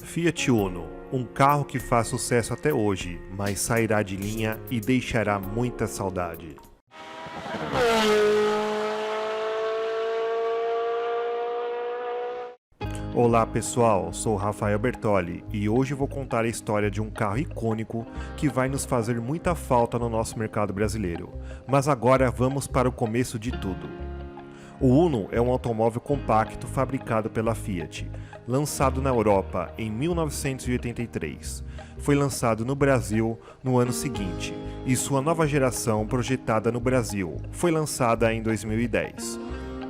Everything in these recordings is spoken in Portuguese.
Fiat Uno, um carro que faz sucesso até hoje, mas sairá de linha e deixará muita saudade. Olá pessoal, sou Rafael Bertoli e hoje vou contar a história de um carro icônico que vai nos fazer muita falta no nosso mercado brasileiro. Mas agora vamos para o começo de tudo. O Uno é um automóvel compacto fabricado pela Fiat, lançado na Europa em 1983. Foi lançado no Brasil no ano seguinte e sua nova geração projetada no Brasil foi lançada em 2010.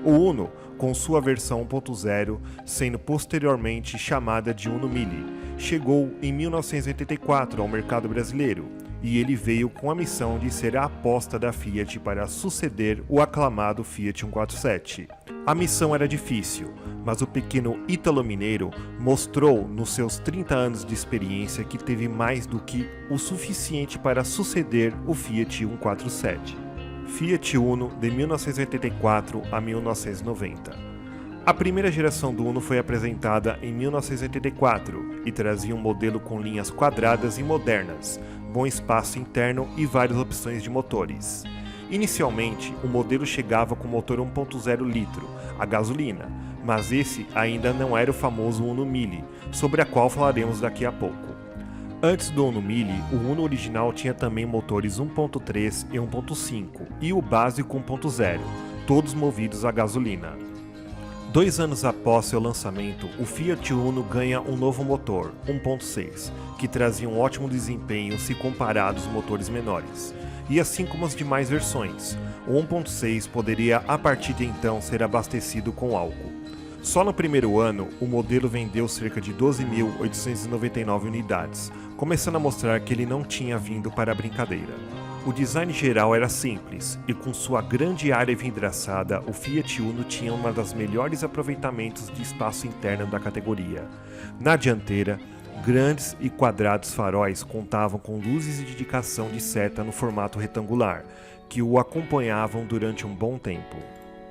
O Uno, com sua versão 1.0, sendo posteriormente chamada de Uno Mille, chegou em 1984 ao mercado brasileiro e ele veio com a missão de ser a aposta da Fiat para suceder o aclamado Fiat 147. A missão era difícil, mas o pequeno ítalo-mineiro mostrou nos seus 30 anos de experiência que teve mais do que o suficiente para suceder o Fiat 147. Fiat Uno de 1984 a 1990. A primeira geração do Uno foi apresentada em 1984 e trazia um modelo com linhas quadradas e modernas, bom espaço interno e várias opções de motores. Inicialmente, o modelo chegava com motor 1.0 litro, a gasolina, mas esse ainda não era o famoso Uno Mille, sobre a qual falaremos daqui a pouco. Antes do Uno Mille, o Uno original tinha também motores 1.3 e 1.5 e o básico 1.0, todos movidos a gasolina. 2 anos após seu lançamento, o Fiat Uno ganha um novo motor, 1.6, que trazia um ótimo desempenho se comparado aos motores menores. E assim como as demais versões, o 1.6 poderia a partir de então ser abastecido com álcool. Só no primeiro ano, o modelo vendeu cerca de 12.899 unidades, começando a mostrar que ele não tinha vindo para a brincadeira. O design geral era simples, e com sua grande área vidraçada, o Fiat Uno tinha um dos melhores aproveitamentos de espaço interno da categoria. Na dianteira, grandes e quadrados faróis contavam com luzes de indicação de seta no formato retangular, que o acompanhavam durante um bom tempo.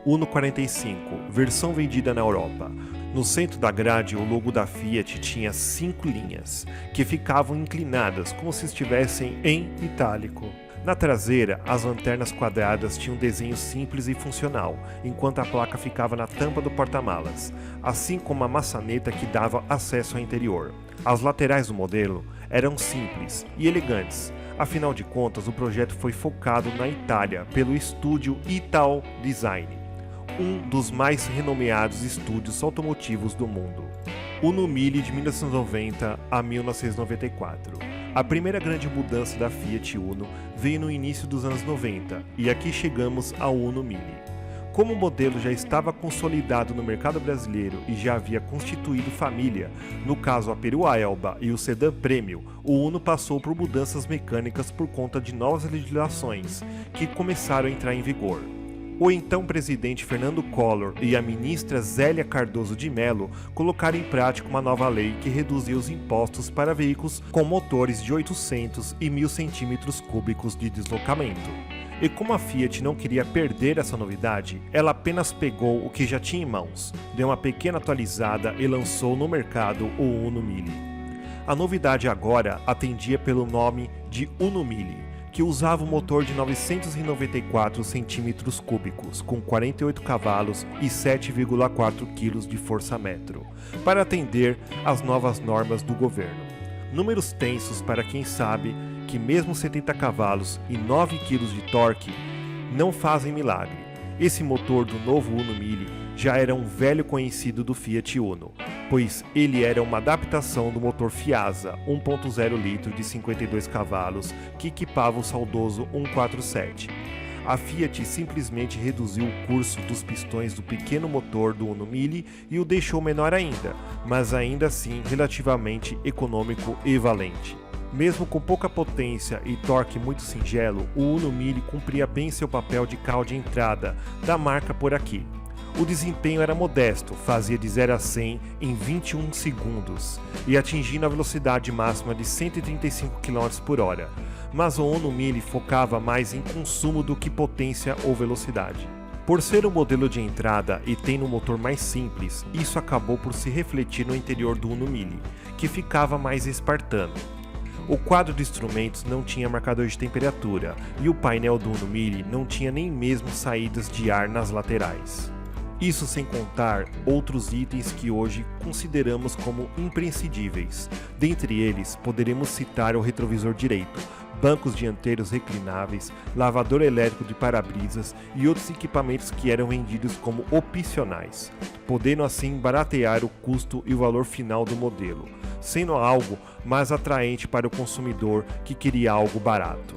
Uno 45, versão vendida na Europa. No centro da grade, o logo da Fiat tinha 5 linhas, que ficavam inclinadas como se estivessem em itálico. Na traseira, as lanternas quadradas tinham um desenho simples e funcional, enquanto a placa ficava na tampa do porta-malas, assim como a maçaneta que dava acesso ao interior. As laterais do modelo eram simples e elegantes. Afinal de contas, o projeto foi focado na Itália pelo estúdio Ital Design, um dos mais renomeados estúdios automotivos do mundo. Uno Mille de 1990 a 1994. A primeira grande mudança da Fiat Uno veio no início dos anos 90 e aqui chegamos ao Uno Mille. Como o modelo já estava consolidado no mercado brasileiro e já havia constituído família, no caso a Perua Elba e o Sedã Premium, o Uno passou por mudanças mecânicas por conta de novas legislações que começaram a entrar em vigor. O então presidente Fernando Collor e a ministra Zélia Cardoso de Mello colocaram em prática uma nova lei que reduzia os impostos para veículos com motores de 800 e 1.000 cm3 de deslocamento. E como a Fiat não queria perder essa novidade, ela apenas pegou o que já tinha em mãos, deu uma pequena atualizada e lançou no mercado o Uno Mille. A novidade agora atendia pelo nome de Uno Mille, que usava um motor de 994 cm3, com 48 cavalos e 7,4 kg de força-metro, para atender às novas normas do governo. Números tensos para quem sabe que mesmo 70 cavalos e 9 kg de torque não fazem milagre. Esse motor do novo Uno Mille já era um velho conhecido do Fiat Uno, pois ele era uma adaptação do motor Fiasa 1.0 litro de 52 cavalos que equipava o saudoso 147. A Fiat simplesmente reduziu o curso dos pistões do pequeno motor do Uno Mille e o deixou menor ainda, mas ainda assim relativamente econômico e valente. Mesmo com pouca potência e torque muito singelo, o Uno Mille cumpria bem seu papel de carro de entrada da marca por aqui. O desempenho era modesto, fazia de 0 a 100 em 21 segundos e atingindo a velocidade máxima de 135 km por hora, mas o Uno Mille focava mais em consumo do que potência ou velocidade. Por ser um modelo de entrada e tendo um motor mais simples, isso acabou por se refletir no interior do Uno Mille, que ficava mais espartano. O quadro de instrumentos não tinha marcador de temperatura e o painel do Uno Mille não tinha nem mesmo saídas de ar nas laterais. Isso sem contar outros itens que hoje consideramos como imprescindíveis. Dentre eles, poderemos citar o retrovisor direito, bancos dianteiros reclináveis, lavador elétrico de para-brisas e outros equipamentos que eram vendidos como opcionais, podendo assim baratear o custo e o valor final do modelo, sendo algo mais atraente para o consumidor que queria algo barato.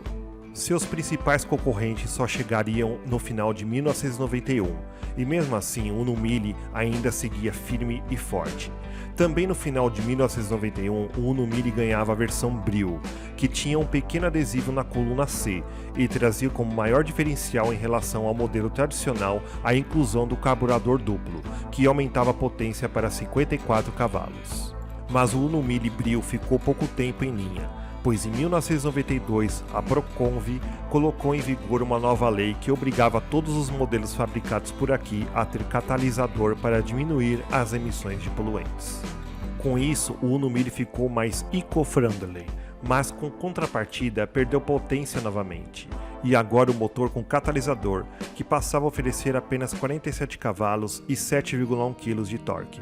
Seus principais concorrentes só chegariam no final de 1991, e mesmo assim o Uno Mille ainda seguia firme e forte. Também no final de 1991, o Uno Mille ganhava a versão Brio, que tinha um pequeno adesivo na coluna C e trazia como maior diferencial em relação ao modelo tradicional a inclusão do carburador duplo, que aumentava a potência para 54 cavalos. Mas o Uno Mille Brio ficou pouco tempo em linha, pois em 1992 a Proconv colocou em vigor uma nova lei que obrigava todos os modelos fabricados por aqui a ter catalisador para diminuir as emissões de poluentes. Com isso, o Uno Mille ficou mais eco-friendly, mas com contrapartida perdeu potência novamente, e agora o motor com catalisador, que passava a oferecer apenas 47 cavalos e 7,1 kg de torque.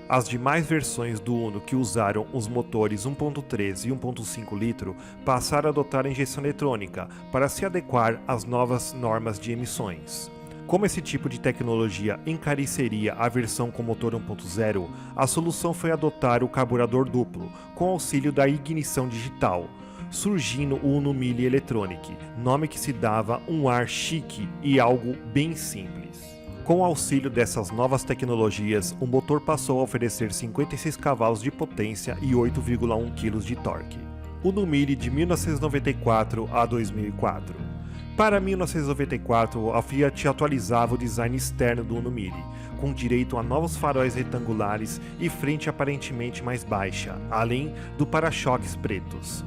As demais versões do Uno que usaram os motores 1.3 e 1.5 litro passaram a adotar a injeção eletrônica para se adequar às novas normas de emissões. Como esse tipo de tecnologia encareceria a versão com motor 1.0, a solução foi adotar o carburador duplo, com auxílio da ignição digital, surgindo o Uno Mille Electronic, nome que se dava um ar chique e algo bem simples. Com o auxílio dessas novas tecnologias, o motor passou a oferecer 56 cavalos de potência e 8,1 kg de torque. Uno Mille de 1994 a 2004. Para 1994, a Fiat atualizava o design externo do Uno Mille, com direito a novos faróis retangulares e frente aparentemente mais baixa, além do para-choques pretos.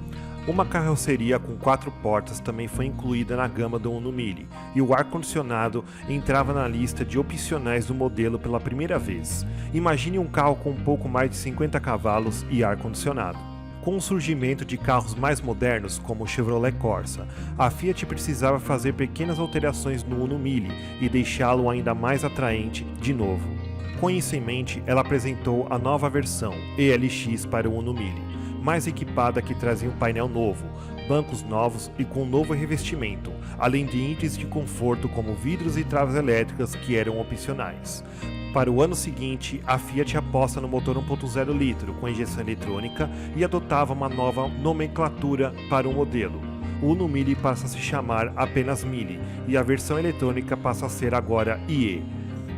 Uma carroceria com 4 portas também foi incluída na gama do Uno Mille, e o ar-condicionado entrava na lista de opcionais do modelo pela primeira vez. Imagine um carro com um pouco mais de 50 cavalos e ar-condicionado. Com o surgimento de carros mais modernos, como o Chevrolet Corsa, a Fiat precisava fazer pequenas alterações no Uno Mille e deixá-lo ainda mais atraente de novo. Com isso em mente, ela apresentou a nova versão ELX para o Uno Mille, mais equipada, que trazia um painel novo, bancos novos e com um novo revestimento, além de itens de conforto como vidros e travas elétricas que eram opcionais. Para o ano seguinte, a Fiat aposta no motor 1.0 litro com injeção eletrônica e adotava uma nova nomenclatura para o modelo. O Uno Mille passa a se chamar apenas Mille e a versão eletrônica passa a ser agora IE,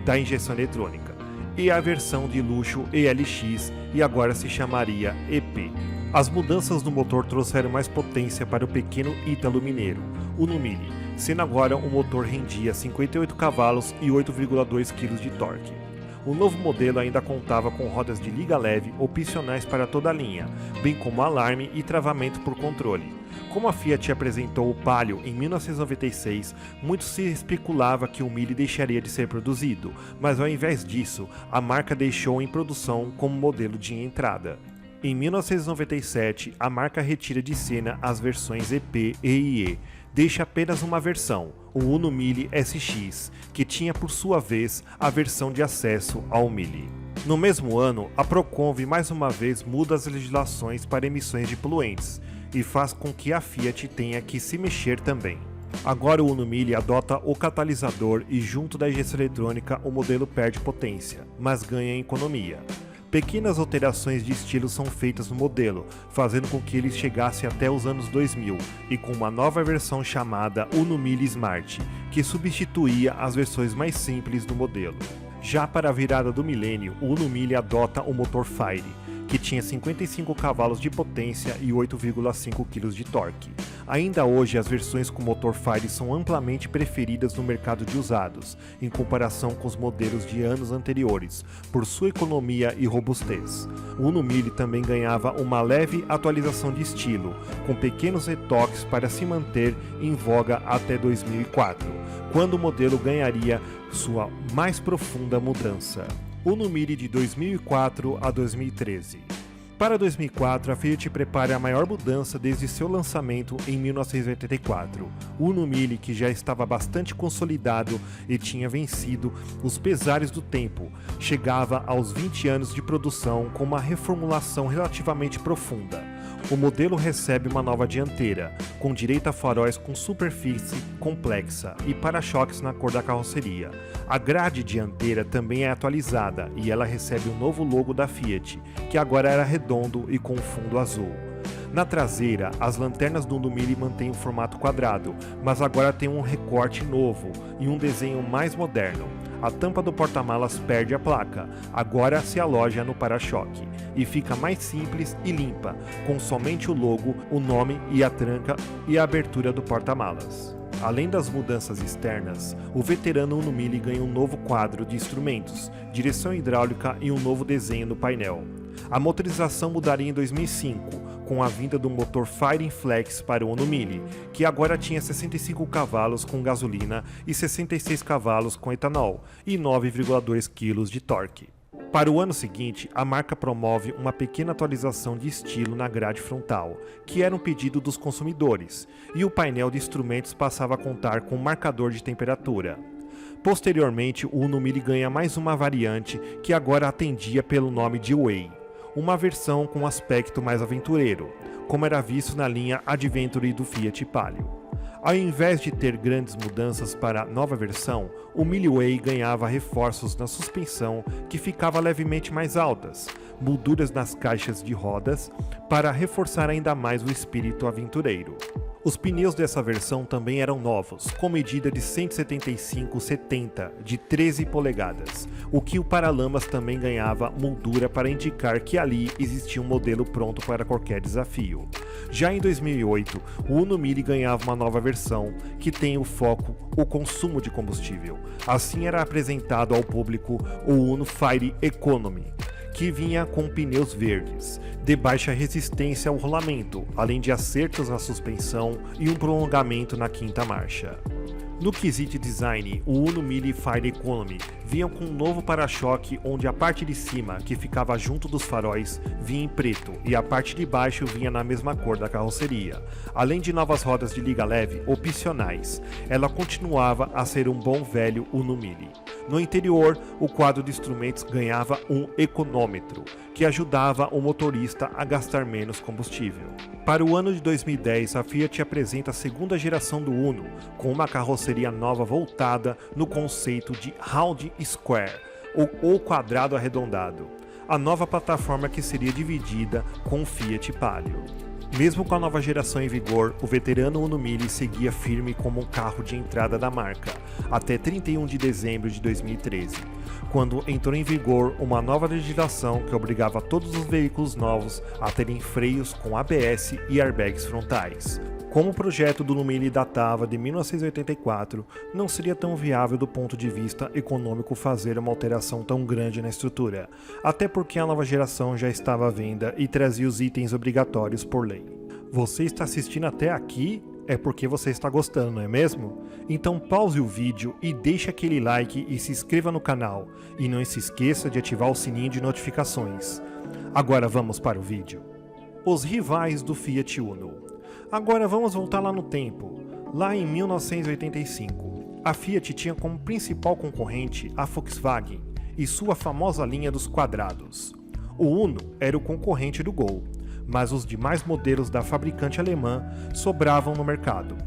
da injeção eletrônica, e a versão de luxo ELX e agora se chamaria EP. As mudanças no motor trouxeram mais potência para o pequeno ítalo mineiro, Uno Mille, sendo agora o motor rendia 58 cavalos e 8,2 kg de torque. O novo modelo ainda contava com rodas de liga leve opcionais para toda a linha, bem como alarme e travamento por controle. Como a Fiat apresentou o Palio em 1996, muito se especulava que o Mille deixaria de ser produzido, mas ao invés disso, a marca deixou em produção como modelo de entrada. Em 1997, a marca retira de cena as versões EP e IE, deixa apenas uma versão, o Uno Mille SX, que tinha por sua vez a versão de acesso ao Mille. No mesmo ano, a Proconv mais uma vez muda as legislações para emissões de poluentes e faz com que a Fiat tenha que se mexer também. Agora o Uno Mille adota o catalisador e junto da injeção eletrônica o modelo perde potência, mas ganha em economia. Pequenas alterações de estilo são feitas no modelo, fazendo com que ele chegasse até os anos 2000 e com uma nova versão chamada Uno Mille Smart, que substituía as versões mais simples do modelo. Já para a virada do milênio, o Uno Mille adota o motor Fire, que tinha 55 cavalos de potência e 8,5 kg de torque. Ainda hoje, as versões com motor Fire são amplamente preferidas no mercado de usados, em comparação com os modelos de anos anteriores, por sua economia e robustez. O Uno Mille também ganhava uma leve atualização de estilo, com pequenos retoques para se manter em voga até 2004, quando o modelo ganharia sua mais profunda mudança. Uno Mille de 2004 a 2013. Para 2004, a Fiat prepara a maior mudança desde seu lançamento em 1984. O Uno Mille, que já estava bastante consolidado e tinha vencido os pesares do tempo, chegava aos 20 anos de produção com uma reformulação relativamente profunda. O modelo recebe uma nova dianteira, com direito a faróis com superfície complexa e para-choques na cor da carroceria. A grade dianteira também é atualizada e ela recebe um novo logo da Fiat, que agora era redondo e com fundo azul. Na traseira, as lanternas do Uno Mille mantêm o formato quadrado, mas agora tem um recorte novo e um desenho mais moderno. A tampa do porta-malas perde a placa, agora se aloja no para-choque, e fica mais simples e limpa, com somente o logo, o nome e a tranca e a abertura do porta-malas. Além das mudanças externas, o veterano Uno Mille ganha um novo quadro de instrumentos, direção hidráulica e um novo desenho no painel. A motorização mudaria em 2005, com a vinda do motor Fire Flex para o Uno Mille, que agora tinha 65 cavalos com gasolina e 66 cavalos com etanol e 9,2 kg de torque. Para o ano seguinte, a marca promove uma pequena atualização de estilo na grade frontal, que era um pedido dos consumidores, e o painel de instrumentos passava a contar com um marcador de temperatura. Posteriormente, o Uno Mille ganha mais uma variante que agora atendia pelo nome de Way, uma versão com aspecto mais aventureiro, como era visto na linha Adventure do Fiat Palio. Ao invés de ter grandes mudanças para a nova versão, o Mille Way ganhava reforços na suspensão que ficava levemente mais altas, molduras nas caixas de rodas para reforçar ainda mais o espírito aventureiro. Os pneus dessa versão também eram novos, com medida de 175/70 de 13 polegadas, o que o para-lamas também ganhava moldura para indicar que ali existia um modelo pronto para qualquer desafio. Já em 2008, o Uno Mille ganhava uma nova versão que tem o foco o consumo de combustível. Assim era apresentado ao público o Uno Fire Economy, que vinha com pneus verdes, de baixa resistência ao rolamento, além de acertos na suspensão e um prolongamento na quinta marcha. No quesito design, o Uno Mille Fire Economy vinha com um novo para-choque onde a parte de cima, que ficava junto dos faróis, vinha em preto e a parte de baixo vinha na mesma cor da carroceria. Além de novas rodas de liga leve opcionais, ela continuava a ser um bom velho Uno Mille. No interior, o quadro de instrumentos ganhava um econômetro, que ajudava o motorista a gastar menos combustível. Para o ano de 2010, a Fiat apresenta a segunda geração do Uno, com uma carroceria nova voltada no conceito de Round Square, ou quadrado arredondado, a nova plataforma que seria dividida com o Fiat Palio. Mesmo com a nova geração em vigor, o veterano Uno Mille seguia firme como um carro de entrada da marca, até 31 de dezembro de 2013, quando entrou em vigor uma nova legislação que obrigava todos os veículos novos a terem freios com ABS e airbags frontais. Como o projeto do Uno Mille datava de 1984, não seria tão viável do ponto de vista econômico fazer uma alteração tão grande na estrutura, até porque a nova geração já estava à venda e trazia os itens obrigatórios por lei. Você está assistindo até aqui? É porque você está gostando, não é mesmo? Então pause o vídeo e deixe aquele like e se inscreva no canal. E não se esqueça de ativar o sininho de notificações. Agora vamos para o vídeo. Os rivais do Fiat Uno. Agora vamos voltar lá no tempo. Lá em 1985, a Fiat tinha como principal concorrente a Volkswagen e sua famosa linha dos quadrados. O Uno era o concorrente do Gol, mas os demais modelos da fabricante alemã sobravam no mercado,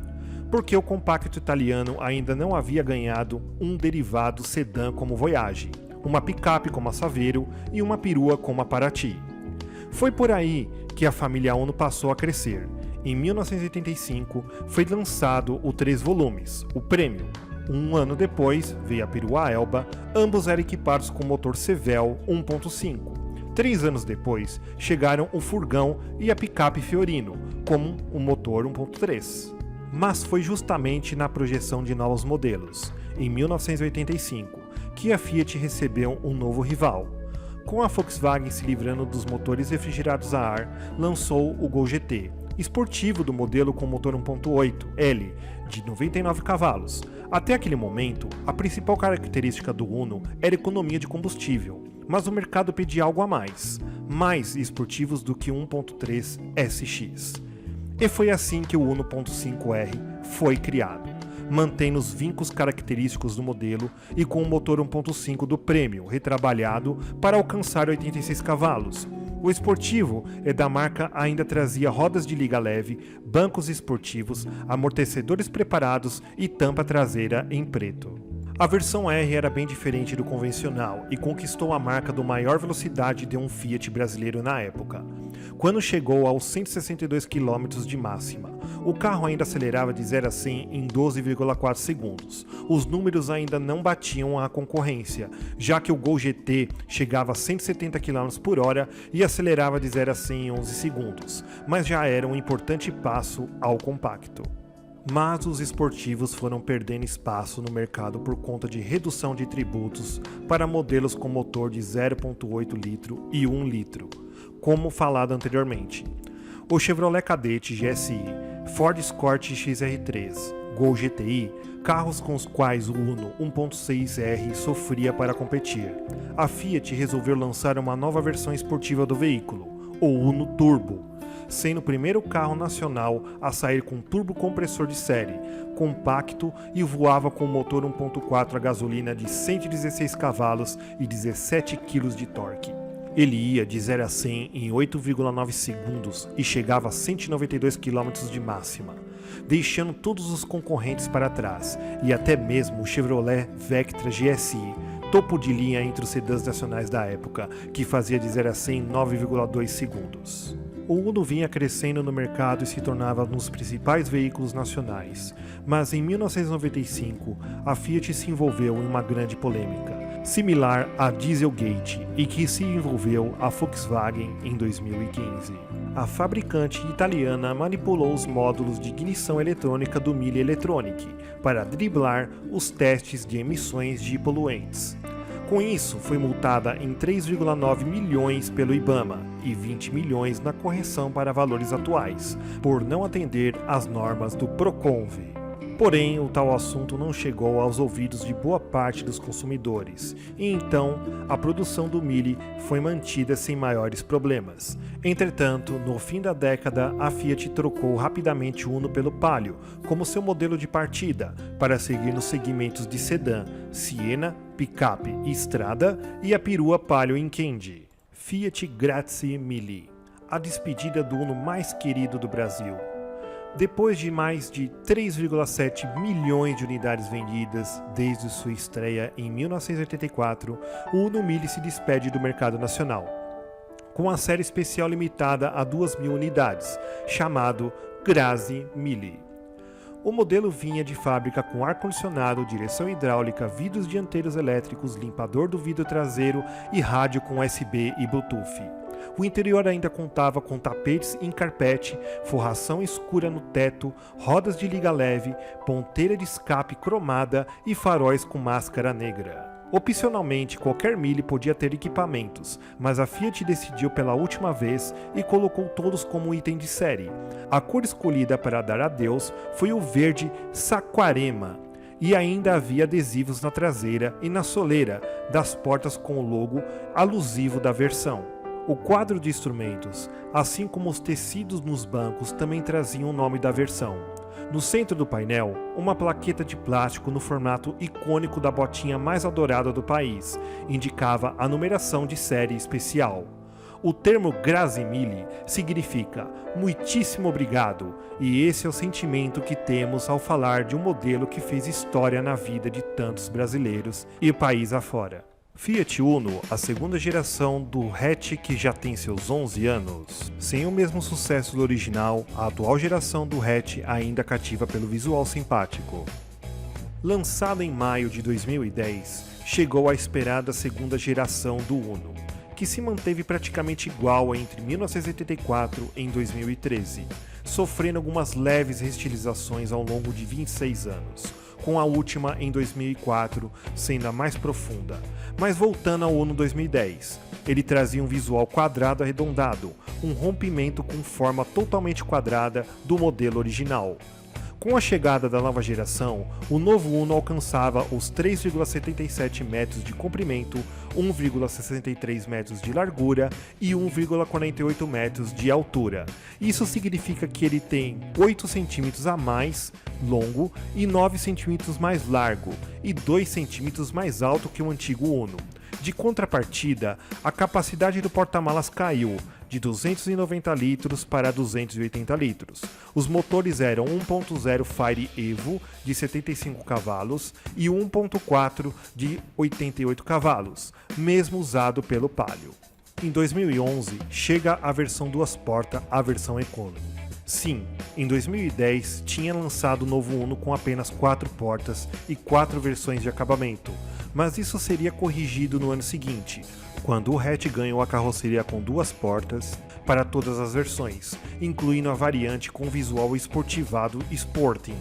porque o compacto italiano ainda não havia ganhado um derivado sedã como o Voyage, uma picape como a Saveiro e uma perua como a Paraty. Foi por aí que a família Uno passou a crescer. Em 1985, foi lançado o 3 volumes, o Premium. Um ano depois, veio a perua Elba, ambos eram equipados com motor Cevel 1.5. 3 anos depois, chegaram o furgão e a picape Fiorino, com um motor 1.3. Mas foi justamente na projeção de novos modelos, em 1985, que a Fiat recebeu um novo rival. Com a Volkswagen se livrando dos motores refrigerados a ar, lançou o Gol GT, esportivo do modelo com motor 1.8 L, de 99 cavalos. Até aquele momento, a principal característica do Uno era a economia de combustível, mas o mercado pedia algo a mais esportivos do que o 1.3 SX. E foi assim que o Uno 1.5R foi criado, mantendo os vincos característicos do modelo e com o motor 1.5 do Premium retrabalhado para alcançar 86 cavalos. O esportivo da marca ainda trazia rodas de liga leve, bancos esportivos, amortecedores preparados e tampa traseira em preto. A versão R era bem diferente do convencional e conquistou a marca da maior velocidade de um Fiat brasileiro na época, quando chegou aos 162 km de máxima. O carro ainda acelerava de 0 a 100 em 12,4 segundos. Os números ainda não batiam a concorrência, já que o Gol GT chegava a 170 km por hora e acelerava de 0 a 100 em 11 segundos, mas já era um importante passo ao compacto. Mas os esportivos foram perdendo espaço no mercado por conta de redução de tributos para modelos com motor de 0,8 litro e 1 litro, como falado anteriormente. O Chevrolet Cadete GSI, Ford Escort XR3, Gol GTI, carros com os quais o Uno 1.6R sofria para competir. A Fiat resolveu lançar uma nova versão esportiva do veículo, o Uno Turbo, sendo o primeiro carro nacional a sair com turbocompressor de série, compacto e voava com motor 1.4 a gasolina de 116 cavalos e 17 kg de torque. Ele ia de 0 a 100 em 8,9 segundos e chegava a 192 km de máxima, deixando todos os concorrentes para trás, e até mesmo o Chevrolet Vectra GSI, topo de linha entre os sedãs nacionais da época, que fazia de 0 a 100 em 9,2 segundos. O Uno vinha crescendo no mercado e se tornava um dos principais veículos nacionais, mas em 1995 a Fiat se envolveu em uma grande polêmica, similar à Dieselgate, e que se envolveu a Volkswagen em 2015. A fabricante italiana manipulou os módulos de ignição eletrônica do Mille Electronic para driblar os testes de emissões de poluentes. Com isso, foi multada em 3,9 milhões pelo IBAMA e 20 milhões na correção para valores atuais, por não atender às normas do Proconv. Porém, o tal assunto não chegou aos ouvidos de boa parte dos consumidores, e então a produção do Mille foi mantida sem maiores problemas. Entretanto, no fim da década, a Fiat trocou rapidamente o Uno pelo Palio como seu modelo de partida, para seguir nos segmentos de sedã, Siena, picape e estrada, e a perua Palio Incendi. Fiat Grazie Mille, a despedida do Uno mais querido do Brasil. Depois de mais de 3,7 milhões de unidades vendidas desde sua estreia em 1984, o Uno Mille se despede do mercado nacional, com a série especial limitada a 2.000 unidades, chamado Grazie Mille. O modelo vinha de fábrica com ar-condicionado, direção hidráulica, vidros dianteiros elétricos, limpador do vidro traseiro e rádio com USB e Bluetooth. O interior ainda contava com tapetes em carpete, forração escura no teto, rodas de liga leve, ponteira de escape cromada e faróis com máscara negra. Opcionalmente, qualquer Mille podia ter equipamentos, mas a Fiat decidiu pela última vez e colocou todos como item de série. A cor escolhida para dar adeus foi o verde Saquarema, e ainda havia adesivos na traseira e na soleira das portas com o logo alusivo da versão. O quadro de instrumentos, assim como os tecidos nos bancos, também traziam o nome da versão. No centro do painel, uma plaqueta de plástico no formato icônico da botinha mais adorada do país, indicava a numeração de série especial. O termo Grazie Mille significa muitíssimo obrigado, e esse é o sentimento que temos ao falar de um modelo que fez história na vida de tantos brasileiros e país afora. Fiat Uno, a segunda geração do hatch que já tem seus 11 anos. Sem o mesmo sucesso do original, a atual geração do hatch ainda cativa pelo visual simpático. Lançada em maio de 2010, chegou a esperada segunda geração do Uno. que se manteve praticamente igual entre 1984 e 2013, sofrendo algumas leves reestilizações ao longo de 26 anos, com a última em 2004 sendo a mais profunda. Mas voltando ao Uno 2010, ele trazia um visual quadrado arredondado, um rompimento com forma totalmente quadrada do modelo original. Com a chegada da nova geração, o novo Uno alcançava os 3,77 metros de comprimento, 1,63 metros de largura e 1,48 metros de altura. Isso significa que ele tem 8 centímetros a mais longo e 9 centímetros mais largo e 2 centímetros mais alto que o antigo Uno. De contrapartida, a capacidade do porta-malas caiu de 290 litros para 280 litros. Os motores eram 1.0 Fire Evo de 75 cavalos e 1.4 de 88 cavalos, mesmo usado pelo Palio. Em 2011, chega a versão duas portas, a versão Economy. Sim, em 2010 tinha lançado o novo Uno com apenas 4 portas e 4 versões de acabamento, mas isso seria corrigido no ano seguinte, quando o hatch ganhou a carroceria com 2 portas para todas as versões, incluindo a variante com visual esportivado Sporting,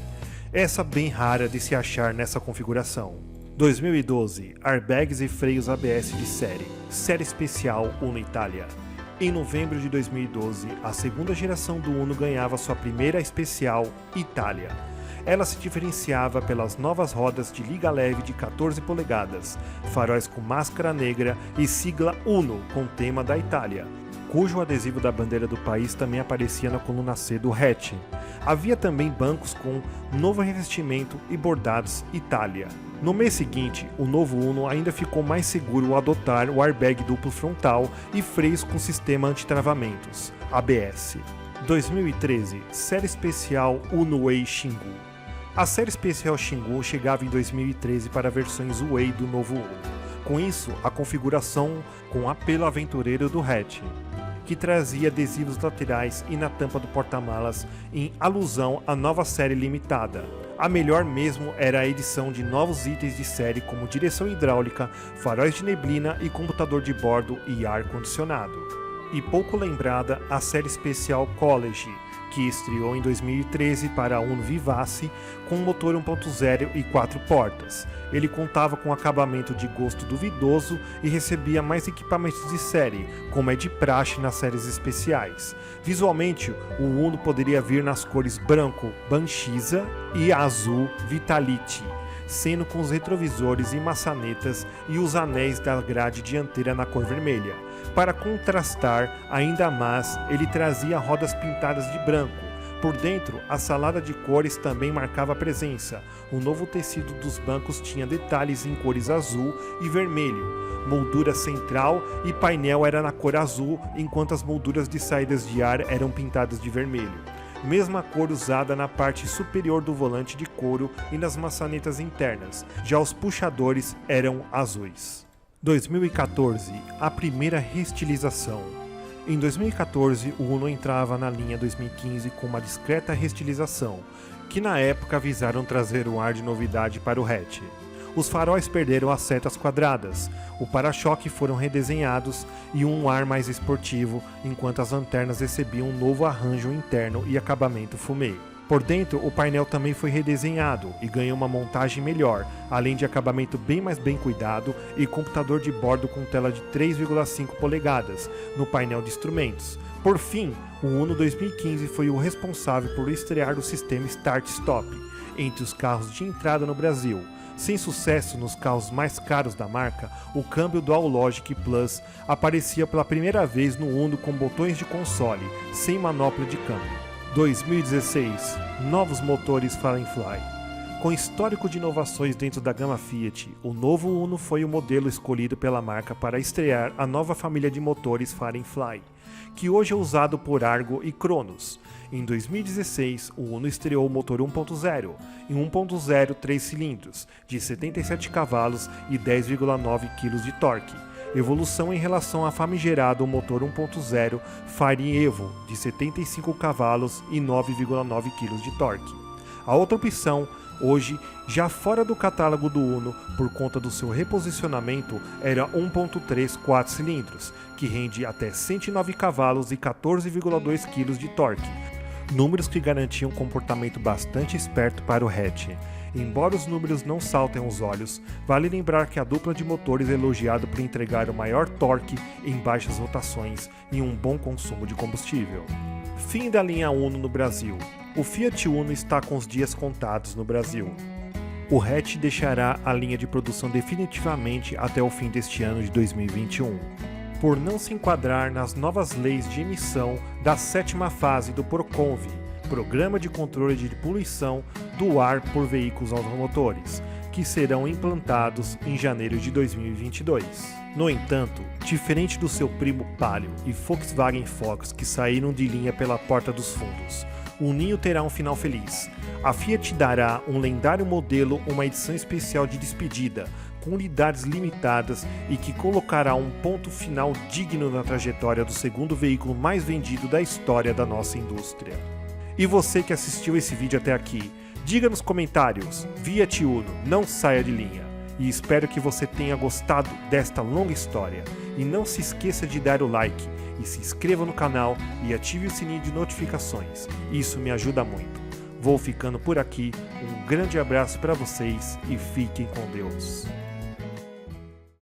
essa bem rara de se achar nessa configuração. 2012, airbags e freios ABS de série especial Uno Itália. Em novembro de 2012, a segunda geração do Uno ganhava sua primeira especial Itália. Ela se diferenciava pelas novas rodas de liga leve de 14 polegadas, faróis com máscara negra e sigla Uno com tema da Itália, cujo adesivo da bandeira do país também aparecia na coluna C do hatch. Havia também bancos com novo revestimento e bordados Itália. No mês seguinte, o novo Uno ainda ficou mais seguro ao adotar o airbag duplo frontal e freios com sistema antitravamentos, ABS. 2013, série especial Uno Way Xingu. A série especial Xingu chegava em 2013 para versões Way do novo Uno. Com isso, a configuração com apelo aventureiro do hatch, que trazia adesivos laterais e na tampa do porta-malas em alusão à nova série limitada. A melhor mesmo era a edição de novos itens de série como direção hidráulica, faróis de neblina e computador de bordo e ar-condicionado. E pouco lembrada a série especial College, que estreou em 2013 para a Uno Vivace com motor 1.0 e 4 portas. Ele contava com acabamento de gosto duvidoso e recebia mais equipamentos de série, como é de praxe nas séries especiais. Visualmente, o Uno poderia vir nas cores branco Banchisa e azul Vitality, sendo com os retrovisores e maçanetas e os anéis da grade dianteira na cor vermelha. Para contrastar ainda mais, ele trazia rodas pintadas de branco. Por dentro, a salada de cores também marcava a presença. O novo tecido dos bancos tinha detalhes em cores azul e vermelho. Moldura central e painel era na cor azul, enquanto as molduras de saídas de ar eram pintadas de vermelho. Mesma cor usada na parte superior do volante de couro e nas maçanetas internas, já os puxadores eram azuis. 2014, a primeira reestilização. Em 2014, o Uno entrava na linha 2015 com uma discreta reestilização, que na época visaram trazer um ar de novidade para o hatch. Os faróis perderam as setas quadradas, o para-choque foram redesenhados e um ar mais esportivo, enquanto as lanternas recebiam um novo arranjo interno e acabamento fumê. Por dentro, o painel também foi redesenhado e ganhou uma montagem melhor, além de acabamento bem mais bem cuidado e computador de bordo com tela de 3,5 polegadas no painel de instrumentos. Por fim, o Uno 2015 foi o responsável por estrear o sistema Start-Stop entre os carros de entrada no Brasil. Sem sucesso nos carros mais caros da marca, o câmbio Dual Logic Plus aparecia pela primeira vez no Uno com botões de console, sem manopla de câmbio. 2016, novos motores Fly. Com histórico de inovações dentro da gama Fiat, o novo Uno foi o modelo escolhido pela marca para estrear a nova família de motores Fly, que hoje é usado por Argo e Cronos. Em 2016, o Uno estreou o motor 1.0, em 1.0 3 cilindros, de 77 cavalos e 10,9 kg de torque. Evolução em relação ao famigerado motor 1.0 Fire Evo, de 75 cavalos e 9,9 kg de torque. A outra opção, hoje já fora do catálogo do Uno por conta do seu reposicionamento, era 1.3 4 cilindros, que rende até 109 cavalos e 14,2 kg de torque, números que garantiam um comportamento bastante esperto para o hatch. Embora os números não saltem aos olhos, vale lembrar que a dupla de motores é elogiada por entregar o maior torque em baixas rotações e um bom consumo de combustível. Fim da linha Uno no Brasil. O Fiat Uno está com os dias contados no Brasil. O hatch deixará a linha de produção definitivamente até o fim deste ano de 2021, por não se enquadrar nas novas leis de emissão da 7ª fase do Proconv, Programa de Controle de Poluição do Ar por Veículos Automotores, que serão implantados em janeiro de 2022. No entanto, diferente do seu primo Palio e Volkswagen Fox que saíram de linha pela porta dos fundos, o Neo terá um final feliz. A Fiat dará um lendário modelo uma edição especial de despedida, com unidades limitadas e que colocará um ponto final digno na trajetória do segundo veículo mais vendido da história da nossa indústria. E você que assistiu esse vídeo até aqui, diga nos comentários, Fiat Uno, não saia de linha. E espero que você tenha gostado desta longa história. E não se esqueça de dar o like, e se inscreva no canal e ative o sininho de notificações. Isso me ajuda muito. Vou ficando por aqui, um grande abraço para vocês e fiquem com Deus.